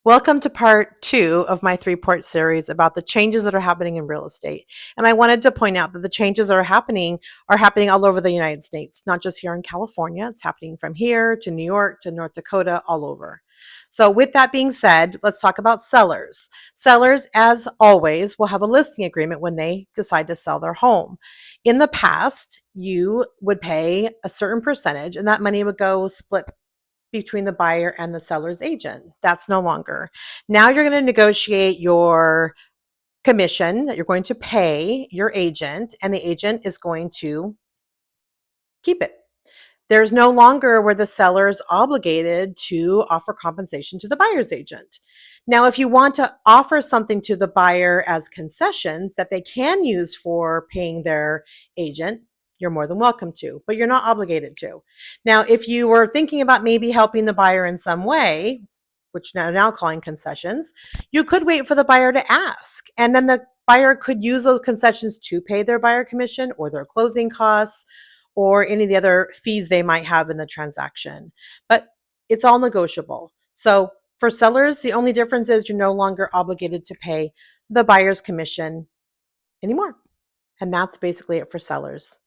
Welcome to part two of my three-part series about the changes that are happening in real estate. And I wanted to point out that the changes that are happening all over the United States, not just here in California. It's happening from here to New York to North Dakota, all over. So with that being said, let's talk about sellers. Sellers, as always, will have a listing agreement when they decide to sell their home. In the past, you would pay a certain percentage and that money would go split between the buyer and the seller's agent. That's no longer. Now you're going to negotiate your commission that you're going to pay your agent, and the agent is going to keep it. There's no longer where the seller is obligated to offer compensation to the buyer's agent. Now, if you want to offer something to the buyer as concessions that they can use for paying their agent, you're more than welcome to, but you're not obligated to. Now, if you were thinking about maybe helping the buyer in some way, which now calling concessions, you could wait for the buyer to ask. And then the buyer could use those concessions to pay their buyer commission or their closing costs or any of the other fees they might have in the transaction. But it's all negotiable. So for sellers, the only difference is you're no longer obligated to pay the buyer's commission anymore. And that's basically it for sellers.